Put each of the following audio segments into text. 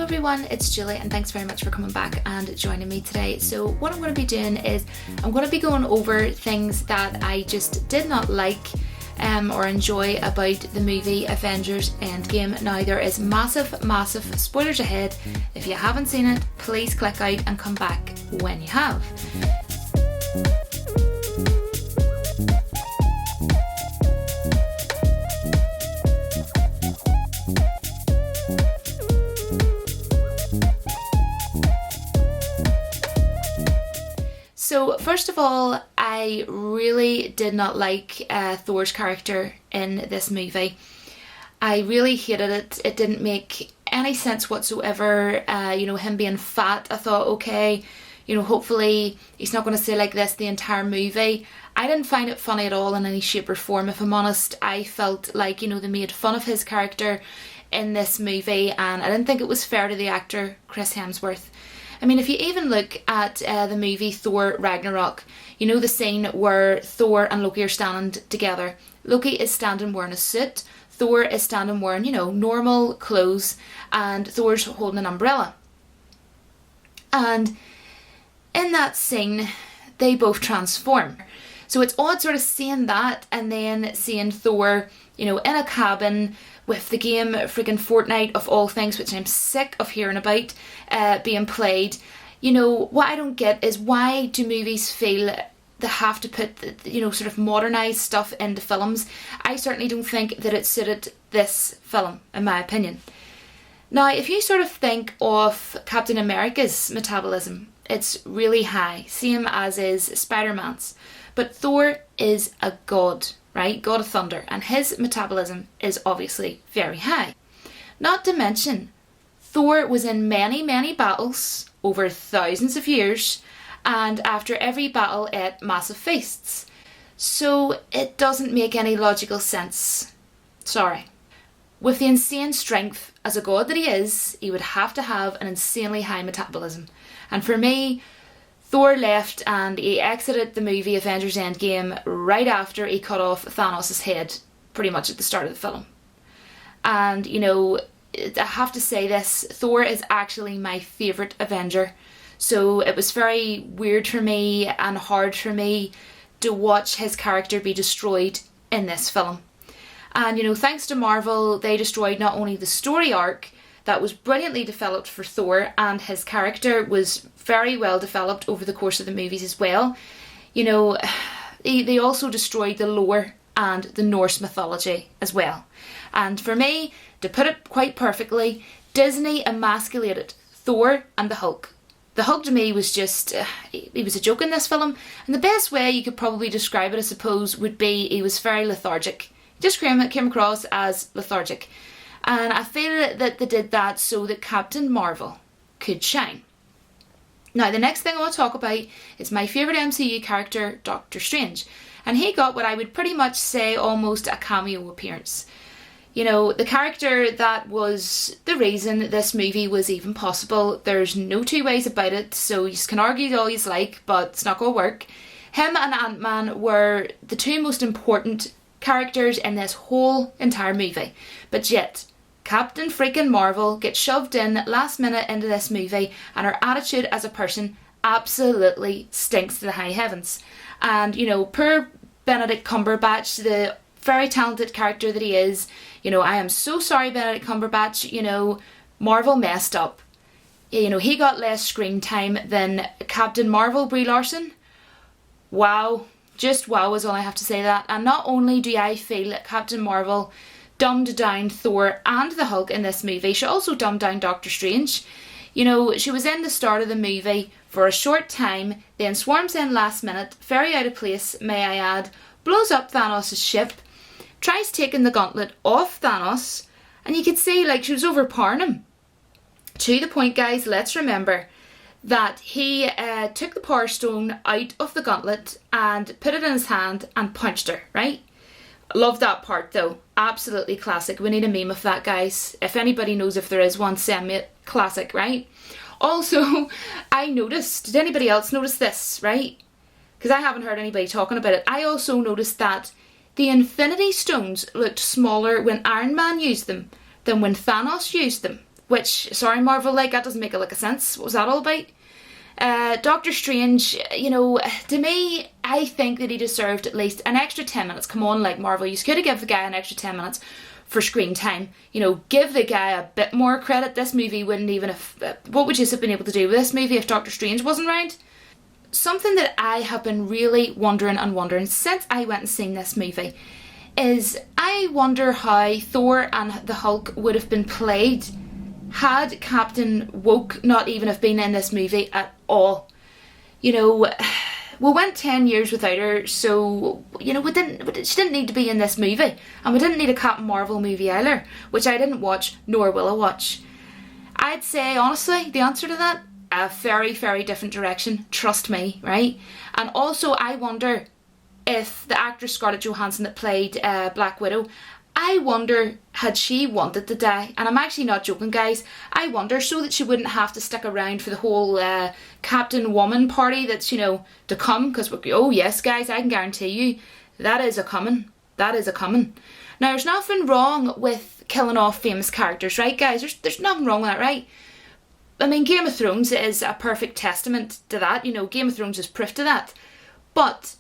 everyone, it's Julie and thanks very much for coming back and joining me today. So what I'm going to be doing is I'm going to be going over things that I just did not like or enjoy about the movie Avengers Endgame. Now there is massive spoilers ahead. If you haven't seen it, please click out and come back when you have. So first of all, I really did not like Thor's character in this movie. I really hated it. It didn't make any sense whatsoever. Him being fat, I thought, okay, hopefully he's not going to stay like this the entire movie. I didn't find it funny at all in any shape or form, if I'm honest. I felt like, they made fun of his character in this movie, and I didn't think it was fair to the actor, Chris Hemsworth. I mean, if you even look at the movie Thor Ragnarok, the scene where Thor and Loki are standing together. Loki is standing wearing a suit, Thor is standing wearing, normal clothes, and Thor's holding an umbrella. And in that scene, they both transform. So it's odd sort of seeing that and then seeing Thor, in a cabin with the game friggin' Fortnite of all things, which I'm sick of hearing about, being played. What I don't get is, why do movies feel they have to put, sort of modernised stuff into films? I certainly don't think that it suited this film, in my opinion. Now, if you sort of think of Captain America's metabolism, it's really high, same as is Spider-Man's. But Thor is a god, right? God of thunder, and his metabolism is obviously very high. Not to mention, Thor was in many battles over thousands of years, and after every battle ate massive feasts. So it doesn't make any logical sense. Sorry. With the insane strength as a god that he is, he would have to have an insanely high metabolism. And for me, Thor left and he exited the movie Avengers Endgame right after he cut off Thanos' head, pretty much at the start of the film. And, I have to say this, Thor is actually my favourite Avenger. So it was very weird for me and hard for me to watch his character be destroyed in this film. And, thanks to Marvel, they destroyed not only the story arc that was brilliantly developed for Thor, and his character was very well developed over the course of the movies as well. They also destroyed the lore and the Norse mythology as well. And for me, to put it quite perfectly, Disney emasculated Thor and the Hulk. The Hulk to me was just, he was a joke in this film, and the best way you could probably describe it, I suppose, would be he was very lethargic. He just came across as lethargic. And I feel that they did that so that Captain Marvel could shine. Now, the next thing I want to talk about is my favourite MCU character, Doctor Strange. And he got what I would pretty much say almost a cameo appearance. The character that was the reason this movie was even possible. There's no two ways about it, so you can argue all you like, but it's not going to work. Him and Ant-Man were the two most important characters in this whole entire movie. But yet, Captain freaking Marvel gets shoved in last minute into this movie, and her attitude as a person absolutely stinks to the high heavens. And, poor Benedict Cumberbatch, the very talented character that he is, I am so sorry, Benedict Cumberbatch, Marvel messed up. He got less screen time than Captain Marvel, Brie Larson. Wow. Just wow is all I have to say that. And not only do I feel that Captain Marvel dumbed down Thor and the Hulk in this movie, she also dumbed down Doctor Strange. She was in the start of the movie for a short time, then swarms in last minute, very out of place, may I add, blows up Thanos' ship, tries taking the gauntlet off Thanos, and you could see she was overpowering him. To the point, guys, let's remember that he took the Power Stone out of the gauntlet and put it in his hand and punched her, right? Love that part though. Absolutely classic. We need a meme of that, guys. If anybody knows if there is one, send me it. Classic, right? Also, I noticed, did anybody else notice this, right? Because I haven't heard anybody talking about it. I also noticed that the Infinity Stones looked smaller when Iron Man used them than when Thanos used them. which, sorry Marvel, like, that doesn't make a lick of sense. What was that all about? Doctor Strange, you know, to me, I think that he deserved at least an extra 10 minutes. Come on, like, Marvel, you could have given the guy an extra 10 minutes for screen time. You know, give the guy a bit more credit. This movie wouldn't even have... what would you have been able to do with this movie if Doctor Strange wasn't around? Something that I have been really wondering since I went and seen this movie is I wonder how Thor and the Hulk would have been played had Captain Woke not even have been in this movie at all. You know, we went 10 years without her, so, you know, she didn't need to be in this movie. And we didn't need a Captain Marvel movie either, which I didn't watch, nor will I watch. I'd say, honestly, the answer to that, a very, very different direction. Trust me, right? And also, I wonder if the actress Scarlett Johansson that played Black Widow, I wonder had she wanted to die. And I'm actually not joking, guys. I wonder so that she wouldn't have to stick around for the whole Captain Woman party that's, you know, to come. Because, oh yes, guys, I can guarantee you that is a coming. That is a coming. Now, there's nothing wrong with killing off famous characters, right, guys? There's nothing wrong with that, right? I mean, Game of Thrones is a perfect testament to that. You know, Game of Thrones is proof to that. But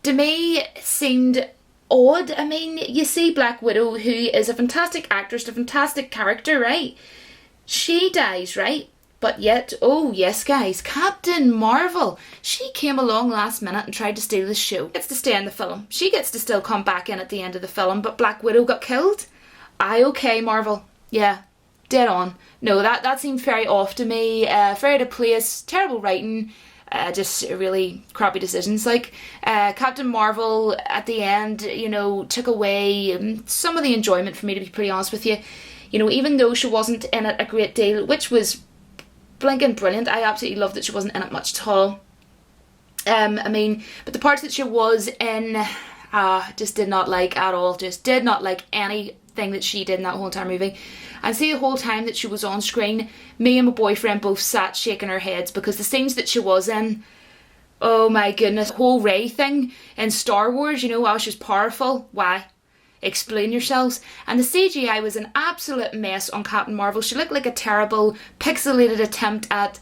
to me, it seemed odd. I mean, you see Black Widow, who is a fantastic actress, a fantastic character, right? She dies, right? But yet, oh yes, guys, Captain Marvel, she came along last minute and tried to steal the show. She gets to stay in the film. She gets to still come back in at the end of the film, but Black Widow got killed. Aye, okay, Marvel. Yeah, dead on. No, that seemed very off to me. Very out of place, terrible writing. Just really crappy decisions. Like, Captain Marvel at the end, you know, took away some of the enjoyment for me, to be pretty honest with you. You know, even though she wasn't in it a great deal, which was blinking brilliant. I absolutely loved that she wasn't in it much at all. I mean, but the parts that she was in, just did not like at all. Just did not like anything that she did in that whole entire movie. And see, the whole time that she was on screen, me and my boyfriend both sat shaking our heads because the scenes that she was in, oh my goodness, the whole Rey thing in Star Wars, you know, how she's powerful. Why? Explain yourselves. And the CGI was an absolute mess on Captain Marvel. She looked like a terrible, pixelated attempt at,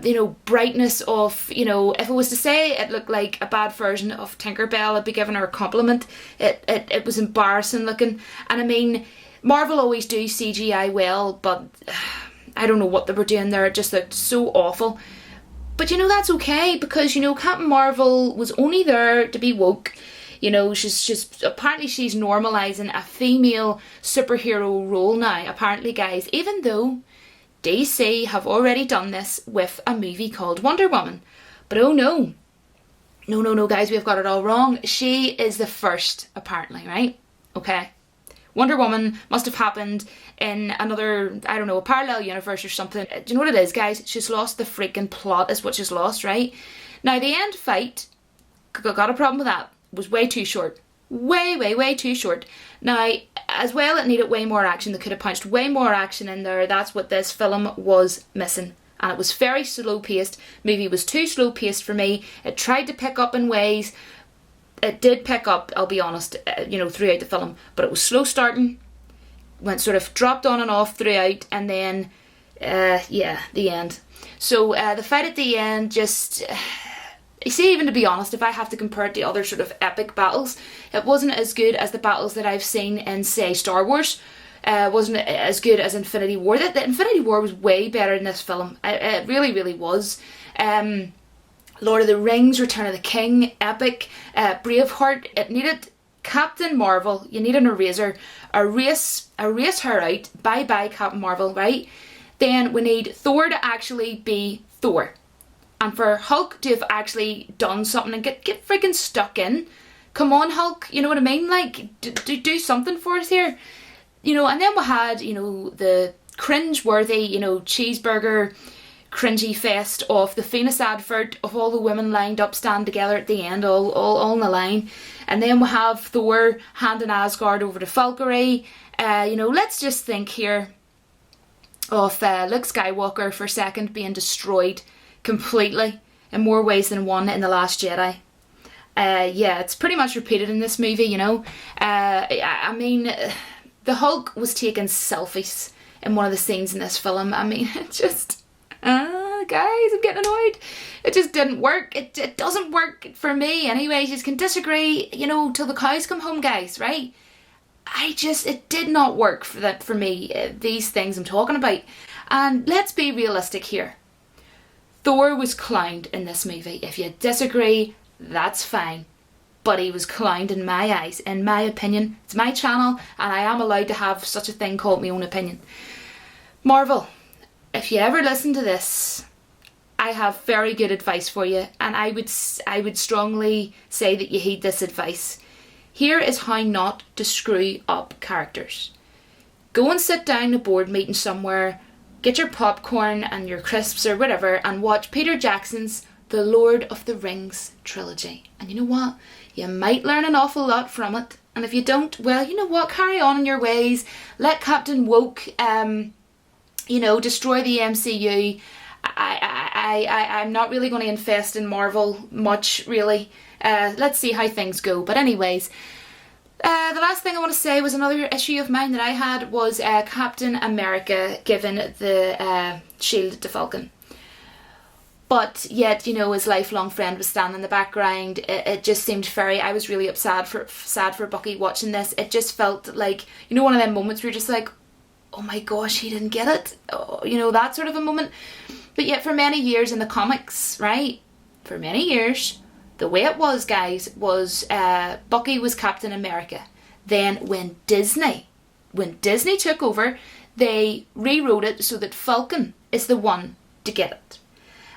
you know, brightness of, you know, if I was to say it looked like a bad version of Tinkerbell, I'd be giving her a compliment. It was embarrassing looking. And I mean, Marvel always do CGI well, but I don't know what they were doing there. It just looked so awful. But you know, that's okay, because, you know, Captain Marvel was only there to be woke. You know, apparently she's normalising a female superhero role now, apparently, guys, even though DC have already done this with a movie called Wonder Woman. But oh no. No, guys, we've got it all wrong. She is the first, apparently, right? Okay. Wonder Woman must have happened in another, I don't know, a parallel universe or something. Do you know what it is, guys? She's lost the freaking plot is what she's lost, right? Now, the end fight, got a problem with that, was way too short. Way too short. Now, as well, it needed way more action. They could have punched way more action in there. That's what this film was missing. And it was very slow paced. Movie was too slow paced for me. It tried to pick up in ways. It did pick up, I'll be honest, you know, throughout the film. But it was slow starting. Went sort of dropped on and off throughout. And then, yeah, the end. So the fight at the end just... You see, even to be honest, if I have to compare it to other sort of epic battles, it wasn't as good as the battles that I've seen in, say, Star Wars. Wasn't as good as Infinity War. The Infinity War was way better than this film. It really was. Lord of the Rings, Return of the King, epic. Braveheart, it needed Captain Marvel. You need an eraser. Erase her out. Bye Captain Marvel, right? Then we need Thor to actually be Thor. And for Hulk to have actually done something and get freaking stuck in. Come on, Hulk, you know what I mean? Like, do something for us here. You know, and then we had, you know, the cringe-worthy, you know, cheeseburger cringy fest of the famous advert of all the women lined up stand together at the end, all on the line. And then we have Thor handing Asgard over to Valkyrie. You know, let's just think here of Luke Skywalker for a second being destroyed completely in more ways than one in The Last Jedi. Yeah, it's pretty much repeated in this movie, you know. I mean, the Hulk was taking selfies in one of the scenes in this film. I mean, it just, guys, I'm getting annoyed. It just didn't work. It doesn't work for me. Anyways, you can disagree, you know, till the cows come home, guys, right? It did not work for me, these things I'm talking about. And let's be realistic here. Thor was clowned in this movie. If you disagree, that's fine. But he was clowned in my eyes, in my opinion. It's my channel, and I am allowed to have such a thing called my own opinion. Marvel, if you ever listen to this, I have very good advice for you, and I would strongly say that you heed this advice. Here is how not to screw up characters. Go and sit down in a board meeting somewhere, get your popcorn and your crisps or whatever, and watch Peter Jackson's The Lord of the Rings trilogy. And you know what? You might learn an awful lot from it. And if you don't, well, you know what? Carry on in your ways. Let Captain Woke, you know, destroy the MCU. I'm not really going to invest in Marvel much, really. Let's see how things go. But anyways, the last thing I want to say was another issue of mine that I had was Captain America giving the shield to Falcon. But yet, you know, his lifelong friend was standing in the background. It just seemed I was really sad for Bucky watching this. It just felt like, you know, one of them moments where you're just like, oh my gosh, he didn't get it. Oh, you know, that sort of a moment. But yet for many years in the comics, right, for many years, the way it was, guys, was Bucky was Captain America. Then when Disney took over, they rewrote it so that Falcon is the one to get it.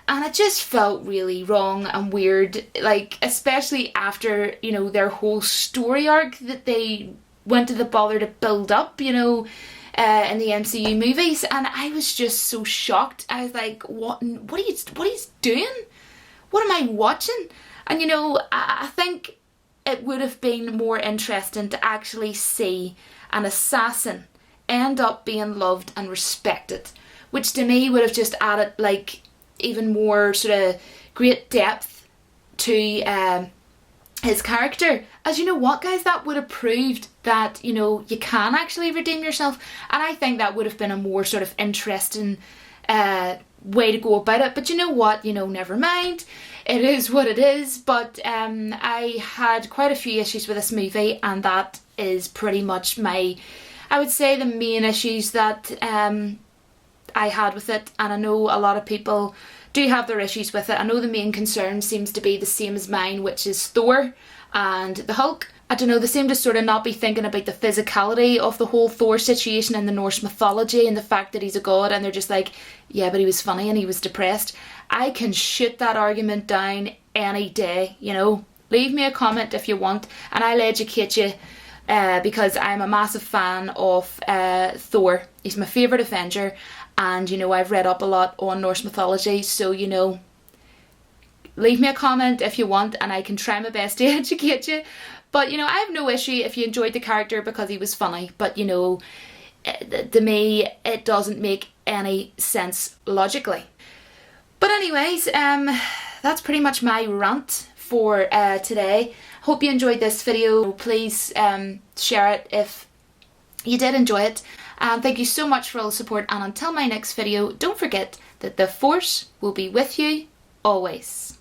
And it just felt really wrong and weird, like, especially after, you know, their whole story arc that they went to the bother to build up, you know, in the MCU movies. And I was just so shocked. I was like, what are you doing? What am I watching? And, you know, I think it would have been more interesting to actually see an assassin end up being loved and respected, which to me would have just added, like, even more sort of great depth to his character. As you know what, guys, that would have proved that, you know, you can actually redeem yourself, and I think that would have been a more sort of interesting way to go about it. But you know what, you know, never mind, it is what it is. But I had quite a few issues with this movie, and that is pretty much I would say the main issues that I had with it. And I know a lot of people do have their issues with it. I know the main concern seems to be the same as mine, which is Thor and the Hulk. I don't know, they seem to sort of not be thinking about the physicality of the whole Thor situation in the Norse mythology and the fact that he's a god, and they're just like, yeah, but he was funny and he was depressed. I can shoot that argument down any day, you know. Leave me a comment if you want, and I'll educate you, because I'm a massive fan of Thor. He's my favourite Avenger, and, you know, I've read up a lot on Norse mythology, so, you know, leave me a comment if you want, and I can try my best to educate you. But, you know, I have no issue if you enjoyed the character because he was funny. But, you know, to me, it doesn't make any sense logically. But anyways, that's pretty much my rant for today. Hope you enjoyed this video. Please share it if you did enjoy it. Thank you so much for all the support. And until my next video, don't forget that the Force will be with you always.